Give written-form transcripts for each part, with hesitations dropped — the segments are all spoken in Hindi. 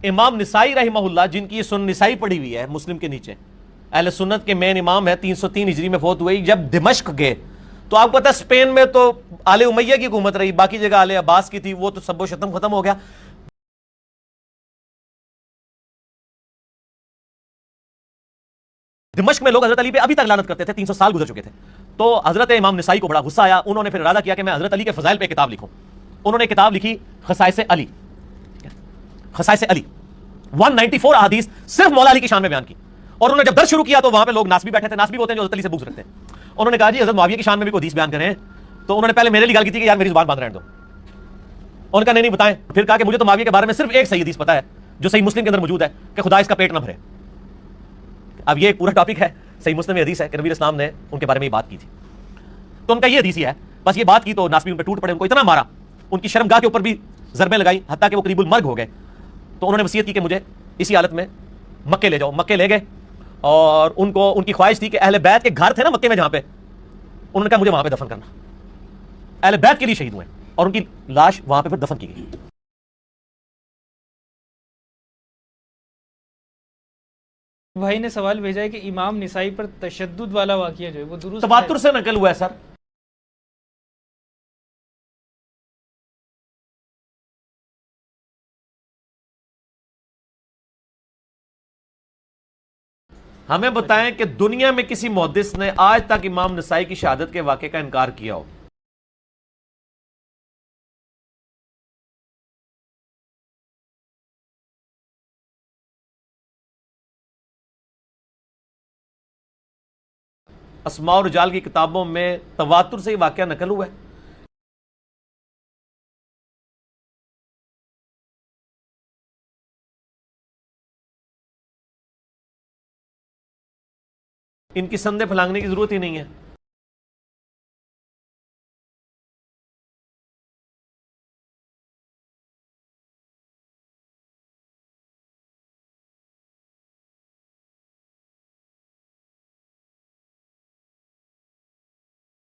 इमाम निसाई रहमहुल्लाह, जिनकी ये सुन निसाई पड़ी हुई है मुस्लिम के नीचे, अहले सुन्नत के मेन इमाम है, 303 हिजरी में फौत हुए। जब दिमश्क गए तो आपको पता है स्पेन में तो आले उमैया की हुकूमत रही, बाकी जगह आले अब्बास की थी, वो तो सब शतम खत्म हो गया। दिमश्क में लोग हजरत अली पे अभी तक लानत करते थे, 300 साल गुजर चुके थे। तो हजरत इमाम निसाई को बड़ा गुस्सा आया, उन्होंने फिर इरादा किया कि मैं हजरत अली के फजाइल पे किताब लिखूं। उन्होंने किताब लिखी खसाइस अली, खसाइस अली, 194 अहादीस सिर्फ मौला अली की शान में बयान की। और उन्होंने जब दर्द शुरू किया तो वहां पे लोग नासबी बैठे थे, नासबी होते हैं जो हजरत अली से बुग़्ज़ रखते हैं। उन्होंने कहा जी हजरत मुआविया की शान में भी कोई हदीस बयान करें। तो उन्होंने पहले मेरे लिए गल की थी कि यार मेरी जुबान बांध रहने दो। उन्होंने कहा नहीं बताएं। फिर कहा कि मुझे तो मुआविया के बारे में सिर्फ एक सही हदीस पता है जो सही मुस्लिम के अंदर मौजूद है कि खुदा इसका पेट न भरे। अब ये पूरा टॉपिक है, सही मुस्लिम में हदीस है कि नबी इस्लाम ने उनके बारे में ये बात की थी। तो उनका ये हदीस ही है, बस ये बात की तो नासबी उन पर टूट पड़े, उनको इतना मारा, उनकी शर्मगाह के ऊपर भी ज़रबें लगाई, हत्ता कि वो करीबुल मर्ग हो गए। तो उन्होंने वसीयत की कि मुझे इसी हालत में मक्के ले जाओ। मक्के ले गए और उनको उनकी ख्वाहिश थी कि अहले बैत के घर थे ना मक्के में जहां पे, उन्होंने कहा मुझे वहां पे दफन करना। अहले बैत के लिए शहीद हुए और उनकी लाश वहां पे फिर दफन की गई। भाई ने सवाल भेजा है कि इमाम निसाई पर तशद्दुद वाला वाकया जो है वो दुरुस्त तवातुर से नकल हुआ है सर। हमें बताएं कि दुनिया में किसी मुहद्दिस ने आज तक इमाम निसाई की शहादत के वाक़े का इनकार किया हो? अस्मा और रिजाल की किताबों में तवातुर से ही वाक़या नकल हुआ है। इनकी संदेह फैलाने की जरूरत ही नहीं है।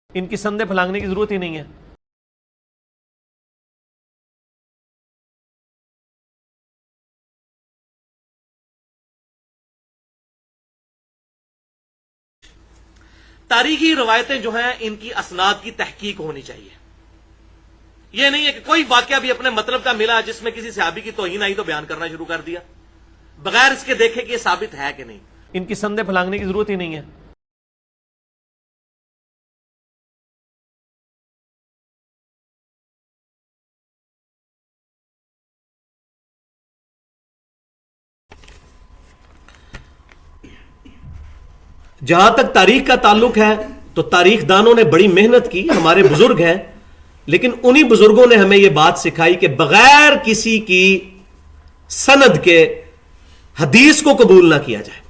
इनकी संदेह फैलाने की जरूरत ही नहीं है। तारीखी रवायतें जो हैं इनकी असनाद की तहकीक होनी चाहिए। यह नहीं है कि कोई वाकया भी अपने मतलब का मिला जिसमें किसी सहाबी की तौहीन आई तो बयान करना शुरू कर दिया बगैर इसके देखे कि यह साबित है कि नहीं। इनकी संदेह फैलाने की जरूरत ही नहीं है। जहां तक तारीख का ताल्लुक है तो तारीख दानों ने बड़ी मेहनत की, हमारे बुजुर्ग हैं, लेकिन उन्हीं बुजुर्गों ने हमें यह बात सिखाई कि बगैर किसी की सनद के हदीस को कबूल ना किया जाए,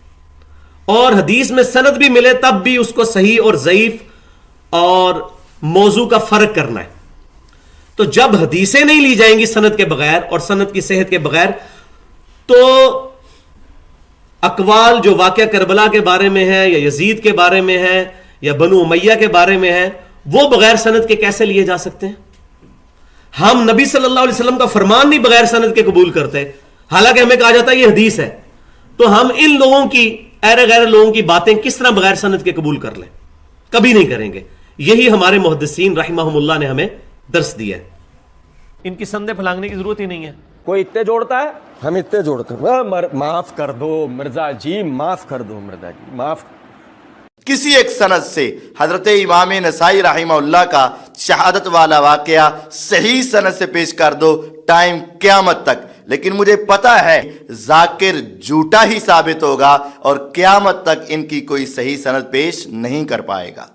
और हदीस में सनद भी मिले तब भी उसको सही और ज़ईफ और मौजू का फर्क करना है। तो जब हदीसें नहीं ली जाएंगी सनद के बगैर और सनद की सेहत के बगैर, तो अकवाल जो वाक़या करबला के बारे में है या यजीद के बारे में है या बनु उमैया के बारे में है, वो बगैर सनद के कैसे लिए जा सकते हैं? हम नबी सल्लल्लाहु अलैहि वसल्लम का फरमान नहीं बगैर सनद के कबूल करते, हालांकि हमें कहा जाता है ये हदीस है। तो हम इन लोगों की, ऐरे गैर लोगों की बातें किस तरह बगैर सनद के कबूल कर लें? कभी नहीं करेंगे। यही हमारे मुहद्दिसीन रहमहुमुल्लाह ने हमें दर्स दिया है। इनकी संदेह फैलाने की जरूरत ही नहीं है। कोई इतने जोड़ता है, हम इतने जोड़ते हैं। माफ कर दो मिर्जा जी, माफ कर दो मिर्जा जी, माफ। किसी एक सनद से हजरत इमाम नसाई रहमहुल्लाह का शहादत वाला वाकया सही सनद से पेश कर दो टाइम क़यामत तक, लेकिन मुझे पता है जाकिर झूठा ही साबित होगा और क़यामत तक इनकी कोई सही सनद पेश नहीं कर पाएगा।